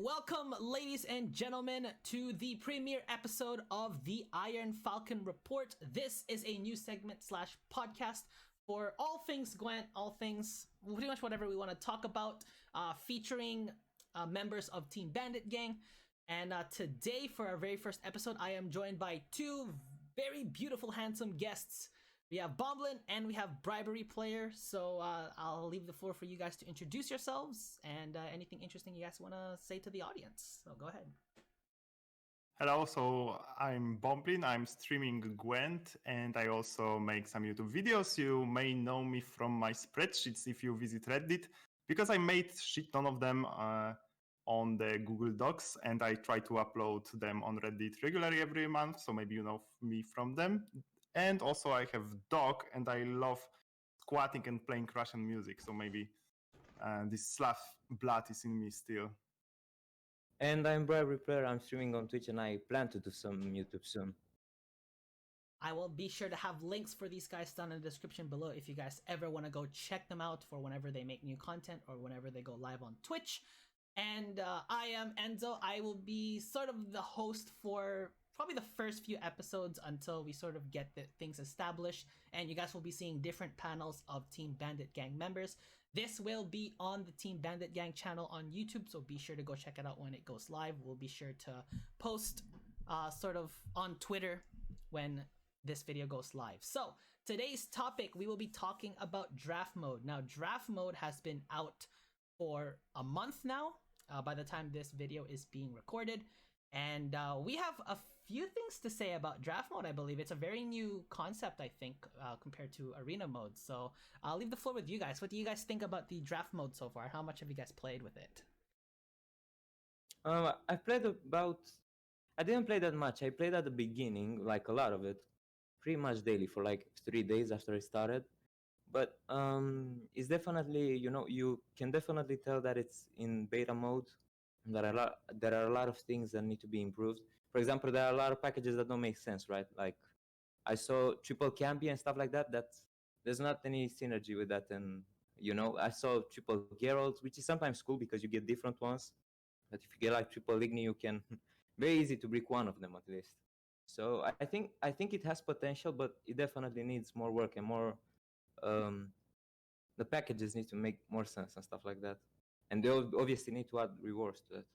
welcome, ladies and gentlemen, to the premiere episode of the Iron Falcon Report. This is a new segment slash podcast for all things Gwent, all things, pretty much whatever we want to talk about, featuring members of Team Bandit Gang. And today, for our very first episode, I am joined by two very beautiful, handsome guests. We have Bomblin and we have Briberyplayer. So I'll leave the floor for you guys to introduce yourselves and anything interesting you guys want to say to the audience. So go ahead. Hello, so I'm Bomblin, I'm streaming Gwent, and I also make some YouTube videos. You may know me from my spreadsheets if you visit Reddit, because I made shit ton of them on the Google Docs, and I try to upload them on Reddit regularly every month, so maybe you know me from them. And also I have dog, and I love squatting and playing Russian music, so maybe this Slav blood is in me still. And I'm Briberyplayer, I'm streaming on Twitch and I plan to do some YouTube soon. I will be sure to have links for these guys down in the description below if you guys ever want to go check them out for whenever they make new content or whenever they go live on Twitch. And I am Enzo. I will be sort of the host for probably the first few episodes until we sort of get the things established, and you guys will be seeing different panels of Team Bandit Gang members. This will be on the Team Bandit Gang channel on YouTube, so be sure to go check it out when it goes live. We'll be sure to post sort of on Twitter when this video goes live. So today's topic, we will be talking about draft mode. Now, draft mode has been out for a month now by the time this video is being recorded. And we have a few things to say about draft mode. I believe it's a very new concept, I think, compared to arena mode. So I'll leave the floor with you guys. What do you guys think about the draft mode so far? How much have you guys played with it? I've played about... I didn't play that much. I played at the beginning, like a lot of it, pretty much daily for like 3 days after I started. But it's definitely, you can definitely tell that it's in beta mode. There are a lot of things that need to be improved. For example, there are a lot of packages that don't make sense, right? Like I saw triple Campy and stuff like that. There's not any synergy with that. And I saw triple Geralt, which is sometimes cool because you get different ones. But if you get like triple Igni, you can very easy to break one of them at least. So I think it has potential, but it definitely needs more work and more. The packages need to make more sense and stuff like that. And they obviously need to add rewards to it.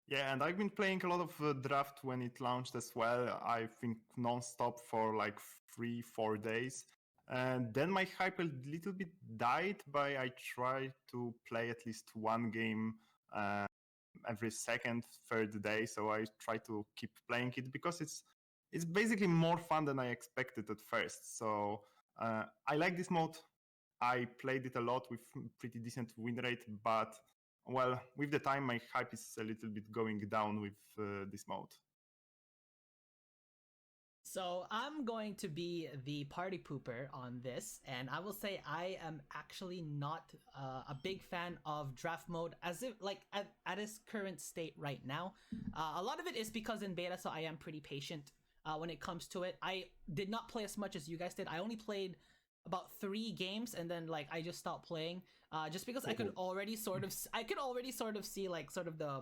Yeah, and I've been playing a lot of draft when it launched as well. I think non-stop for like 3-4 days. And then my hype a little bit died, but I tried to play at least one game every second, third day. So I try to keep playing it because it's basically more fun than I expected at first. So I like this mode. I played it a lot with pretty decent win rate, but well, with the time, my hype is a little bit going down with this mode. So I'm going to be the party pooper on this, and I will say I am actually not a big fan of draft mode as if like at its current state right now. A lot of it is because in beta, so I am pretty patient when it comes to it. I did not play as much as you guys did. I only played about 3 games and then like I just stopped playing just because I could already sort of see like sort of the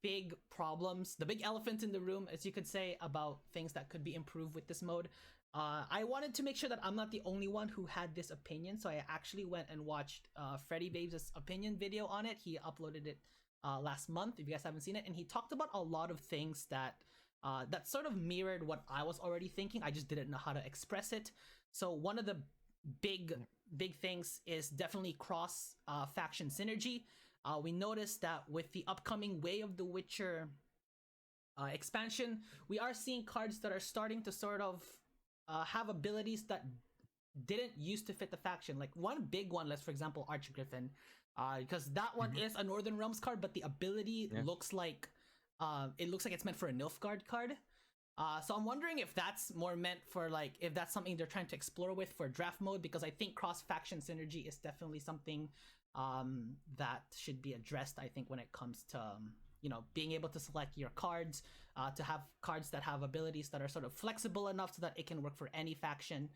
big problems, the big elephant in the room, as you could say, about things that could be improved with this mode. I wanted to make sure that I'm not the only one who had this opinion, so I actually went and watched Freddy Babes' opinion video on it. He uploaded it last month, if you guys haven't seen it, and he talked about a lot of things that that sort of mirrored what I was already thinking. I just didn't know how to express it. So one of the big things is definitely cross faction synergy. We noticed that with the upcoming Way of the Witcher expansion, we are seeing cards that are starting to sort of have abilities that didn't used to fit the faction. Like one big one, let's for example Archgriffin, because that one is a Northern Realms card, but the ability looks like it's meant for a Nilfgaard card. So I'm wondering if that's more meant for like, if that's something they're trying to explore with for draft mode, because I think cross-faction synergy is definitely something that should be addressed, I think, when it comes to, being able to select your cards, to have cards that have abilities that are sort of flexible enough so that it can work for any faction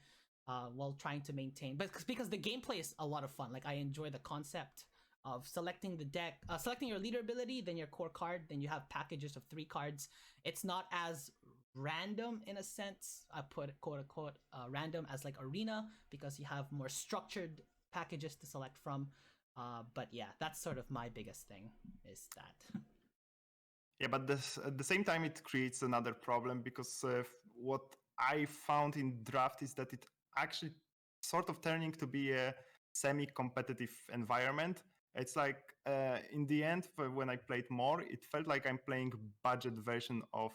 while trying to maintain, but because the gameplay is a lot of fun. Like I enjoy the concept of selecting the deck, selecting your leader ability, then your core card, then you have packages of 3 cards. It's not as random in a sense. I put quote unquote random as like arena because you have more structured packages to select from. But yeah, that's sort of my biggest thing is that. Yeah, but at the same time, it creates another problem because what I found in draft is that it actually sort of turning to be a semi-competitive environment. It's like in the end, when I played more, it felt like I'm playing budget version of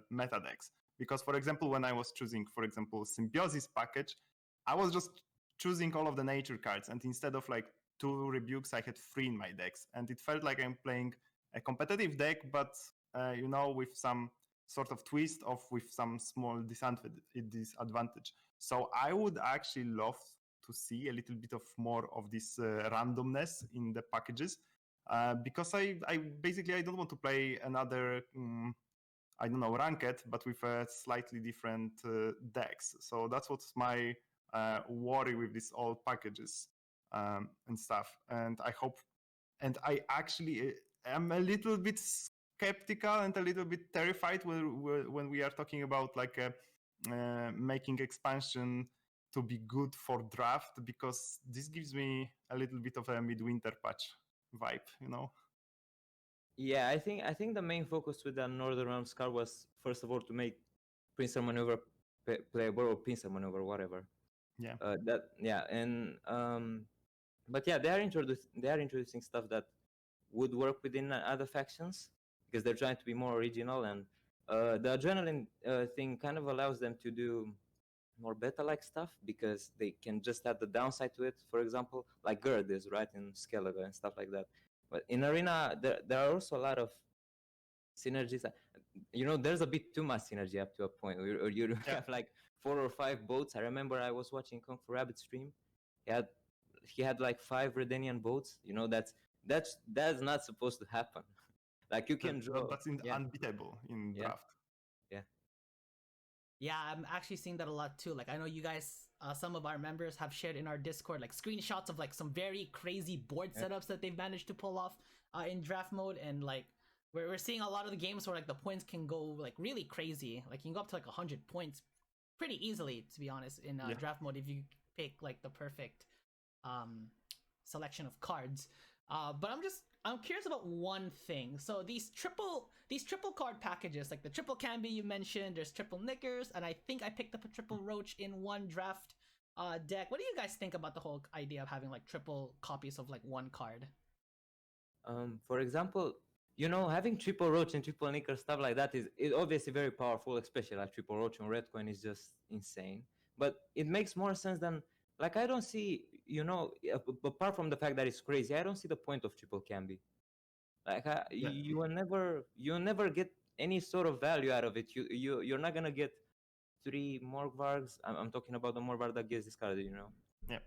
meta decks. Because, for example, when I was choosing, for example, Symbiosis package, I was just choosing all of the nature cards, and instead of like 2 rebukes, I had 3 in my decks, and it felt like I'm playing a competitive deck, but with some sort of twist of with some small disadvantage. So I would actually love to see a little bit of more of this randomness in the packages, because I basically I don't want to play another I don't know ranked, but with a slightly different decks. So that's what's my worry with these all packages and stuff. And I hope, and I actually am a little bit skeptical and a little bit terrified when we are talking about like making expansion to be good for draft, because this gives me a little bit of a midwinter patch vibe. Yeah, I think the main focus with the Northern Realms card was first of all to make Pincer Maneuver playable, or Pincer Maneuver, whatever. Yeah. But yeah, they are introducing stuff that would work within other factions because they're trying to be more original, and the adrenaline thing kind of allows them to do more beta-like stuff because they can just add the downside to it. For example, like Gerd is right in Skellige and stuff like that. But in Arena, there are also a lot of synergies. There's a bit too much synergy up to a point where you have like 4 or 5 boats. I remember I was watching Kung Fu Rabbit stream. He had like 5 Redanian boats. That's not supposed to happen. Like you can draw. That's unbeatable in draft. Yeah, I'm actually seeing that a lot too. Like I know you guys, some of our members have shared in our Discord like screenshots of like some very crazy board setups that they've managed to pull off in draft mode, and like we're seeing a lot of the games where like the points can go like really crazy. Like you can go up to like 100 points pretty easily, to be honest, in draft mode if you pick like the perfect selection of cards. But I'm curious about one thing. So these triple card packages, like the triple Canby you mentioned, there's triple Knickers, and I think I picked up a triple Roach in one draft deck. What do you guys think about the whole idea of having like triple copies of like one card? For example, having triple Roach and triple Knicker, stuff like that is obviously very powerful, especially like triple Roach on Red Coin is just insane. But it makes more sense than, like, I don't see, apart from the fact that it's crazy, I don't see the point of triple Canby. Like, you will never get any sort of value out of it. You're not gonna get 3 Morgvargs. I'm talking about the Morgvarg that gets discarded, Yeah.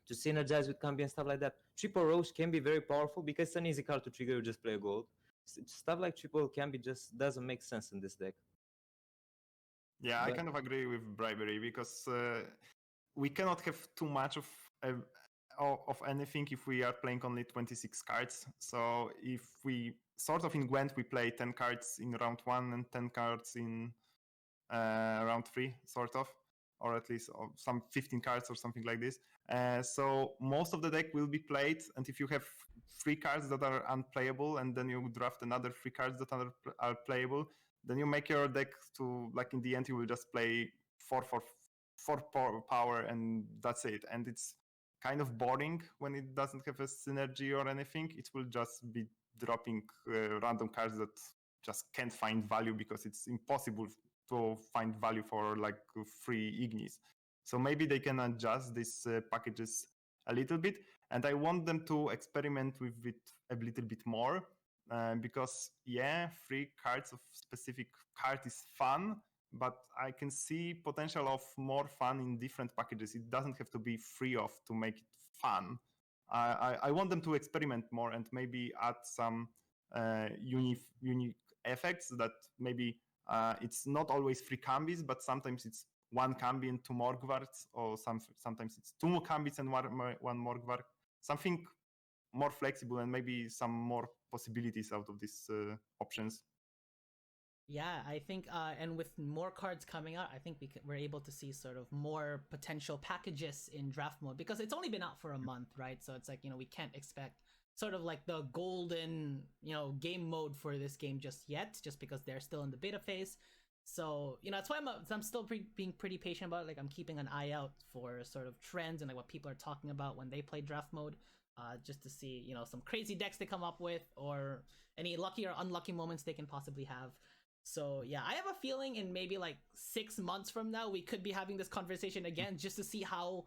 To synergize with Canby and stuff like that. Triple Roach can be very powerful because it's an easy card to trigger. You just play a gold. Stuff like triple Canby just doesn't make sense in this deck. Yeah, I kind of agree with Bribery because we cannot have too much of anything if we are playing only 26 cards. So if we sort of in Gwent we play 10 cards in round 1 and 10 cards in round 3, sort of, or at least some 15 cards or something like this. So most of the deck will be played, and if you have 3 cards that are unplayable and then you draft another 3 cards that are playable, then you make your deck to, like, in the end you will just play 4 power and that's it. And it's kind of boring when it doesn't have a synergy or anything. It will just be dropping random cards that just can't find value because it's impossible to find value for like 3 Ignis. So maybe they can adjust these packages a little bit, and I want them to experiment with it a little bit more, because 3 cards of specific card is fun, but I can see potential of more fun in different packages. It doesn't have to be free of to make it fun. I want them to experiment more and maybe add some unique effects that maybe it's not always 3 Cambis, but sometimes it's 1 Cambi and 2 Morgvarts, or sometimes it's 2 Cambis and 1 Morgvart. Something more flexible and maybe some more possibilities out of these options. Yeah, I think, and with more cards coming out, I think we're able to see sort of more potential packages in draft mode, because it's only been out for a month, right? So it's like, we can't expect sort of like the golden, game mode for this game just yet, just because they're still in the beta phase. So, that's why I'm still being pretty patient about it. Like, I'm keeping an eye out for sort of trends and like what people are talking about when they play draft mode, just to see, some crazy decks they come up with, or any lucky or unlucky moments they can possibly have. So yeah, I have a feeling in maybe like 6 months from now, we could be having this conversation again, just to see how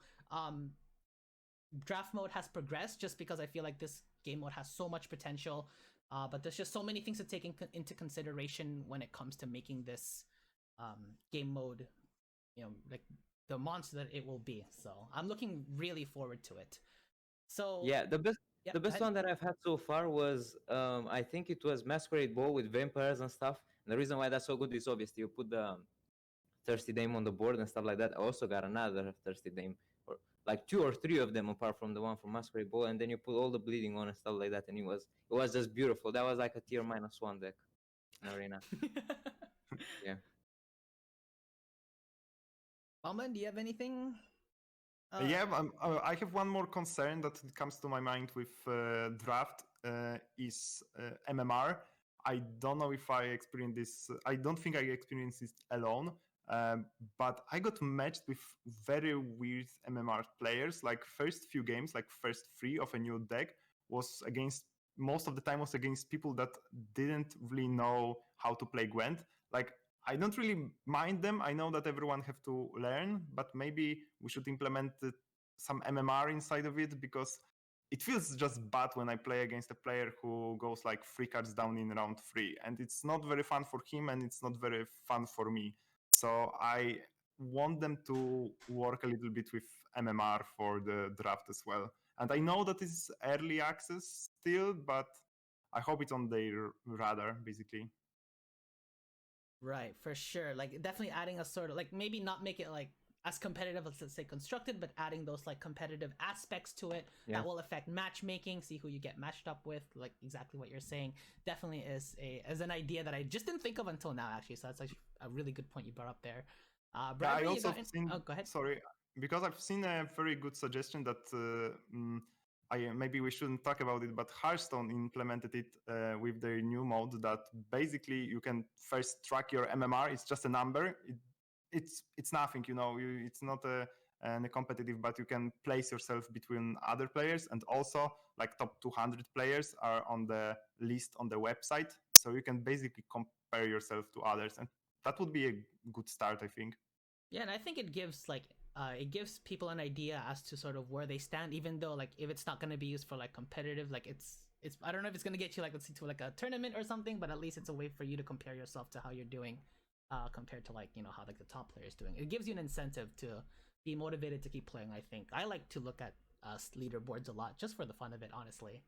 draft mode has progressed, just because I feel like this game mode has so much potential, but there's just so many things to take into consideration when it comes to making this game mode, like the monster that it will be. So I'm looking really forward to it. So Yeah, the best yeah, the best one that I've had so far was I think it was Masquerade Ball with vampires and stuff. And the reason why that's so good is obviously you put the Thirsty Dame on the board and stuff like that. I also got another Thirsty Dame, or like 2 or 3 of them apart from the one from Masquerade Ball, and then you put all the bleeding on and stuff like that, and it was just beautiful. That was like a tier -1 deck in Arena. Yeah. Bomblin, do you have anything? Yeah, I have one more concern that comes to my mind with draft is MMR. I don't know if I experienced this. I don't think I experienced this alone, but I got matched with very weird MMR players. Like first few games, like first 3 of a new deck was against, most of the time was against people that didn't really know how to play Gwent. Like I don't really mind them. I know that everyone have to learn, but maybe we should implement some MMR inside of it, because it feels just bad when I play against a player who goes like 3 cards down in round 3, and it's not very fun for him and it's not very fun for me. So I want them to work a little bit with MMR for the draft as well. And I know that it's early access still, but I hope it's on their radar, basically. Right, for sure. Like definitely adding a sort of like, maybe not make it like as competitive as, let's say, constructed, but adding those like competitive aspects to it that will affect matchmaking, see who you get matched up with, like exactly what you're saying. Definitely is an idea that I just didn't think of until now, actually. So that's actually a really good point you brought up there. Bradley, I also seen. Oh, go ahead. Sorry, because I've seen a very good suggestion that maybe we shouldn't talk about it, but Hearthstone implemented it with their new mode that basically you can first track your MMR. It's just a number. It's nothing, it's not a competitive, but you can place yourself between other players, and also like top 200 players are on the list on the website, so you can basically compare yourself to others, and that would be a good start, I think. Yeah, and I think it gives people an idea as to sort of where they stand, even though like if it's not going to be used for like competitive, like it's I don't know if it's going to get you like, let's see, to like a tournament or something, but at least it's a way for you to compare yourself to how you're doing compared to like, how like the top players doing. It gives you an incentive to be motivated to keep playing. I think I like to look at leaderboards a lot just for the fun of it, honestly.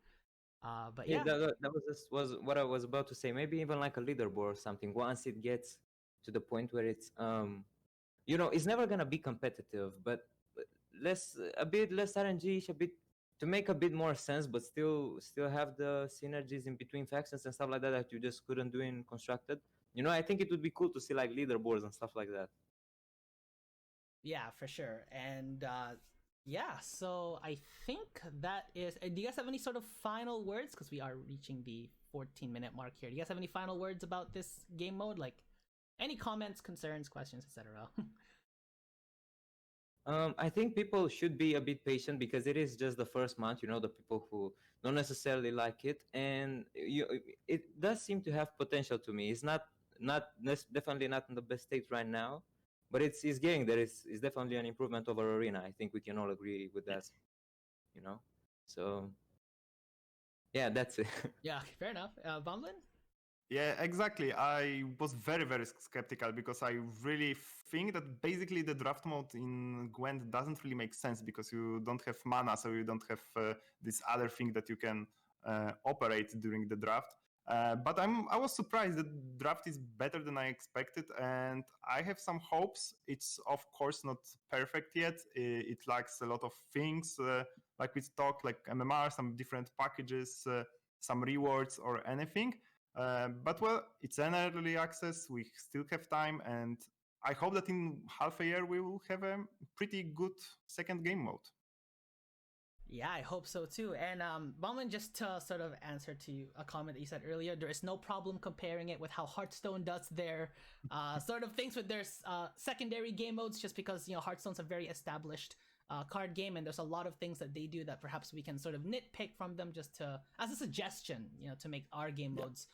But yeah, that was what I was about to say. Maybe even like a leaderboard or something. Once it gets to the point where it's it's never gonna be competitive, but a bit less RNG, a bit to make a bit more sense, but still have the synergies in between factions and stuff like that that you just couldn't do in constructed. I think it would be cool to see like leaderboards and stuff like that. Yeah, for sure. And yeah, so I think that is. Do you guys have any sort of final words? Because we are reaching the 14-minute mark here. Do you guys have any final words about this game mode? Like any comments, concerns, questions, etc.? I think people should be a bit patient because it is just the first month. The people who don't necessarily like it, and it does seem to have potential to me. It's definitely not in the best state right now, but it's getting there. It's definitely an improvement over Arena. I think we can all agree with that. Yes. So yeah, that's it. Yeah, fair enough. Bomblin? Yeah, exactly. I was very, very skeptical because I really think that basically the draft mode in Gwent doesn't really make sense because you don't have mana, so you don't have this other thing that you can operate during the draft. But I was surprised that draft is better than I expected, and I have some hopes. It's of course not perfect yet. It lacks a lot of things. like we talked, like MMR, some different packages, some rewards or anything. But well, it's an early access. We still have time, and I hope that in half a year we will have a pretty good second game mode. Yeah, I hope so too. And Bomblin, just to sort of answer to a comment that you said earlier, there is no problem comparing it with how Hearthstone does their sort of things with their secondary game modes, just because, you know, Hearthstone's a very established card game, and there's a lot of things that they do that perhaps we can sort of nitpick from them, just to as a suggestion, you know, to make our game modes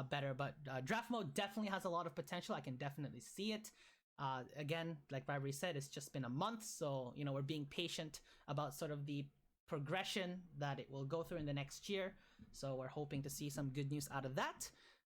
better. But draft mode definitely has a lot of potential. I can definitely see it. Again, like Bribery said, it's just been a month, so, you know, we're being patient about sort of the progression that it will go through in the next year. So we're hoping to see some good news out of that.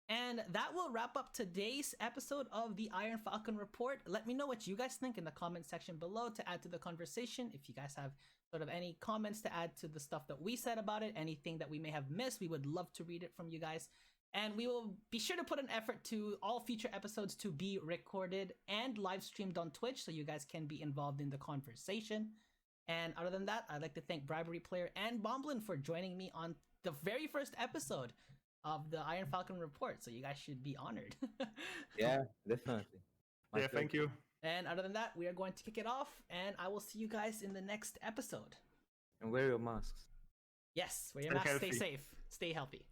And that will wrap up today's episode of the Iron Falcon Report. Let me know what you guys think in the comment section below to add to the conversation. If you guys have sort of any comments to add to the stuff that we said about it, anything that we may have missed, we would love to read it from you guys. And we will be sure to put an effort to all future episodes to be recorded and live streamed on Twitch, so you guys can be involved in the conversation. And other than that, I'd like to thank Briberyplayer and Bomblin for joining me on the very first episode of the Iron Falcon Report. So you guys should be honored. Yeah, definitely. Yeah, thank you. And other than that, we are going to kick it off, and I will see you guys in the next episode. And wear your masks. Yes, wear your Stay mask, stay healthy. safe, stay healthy.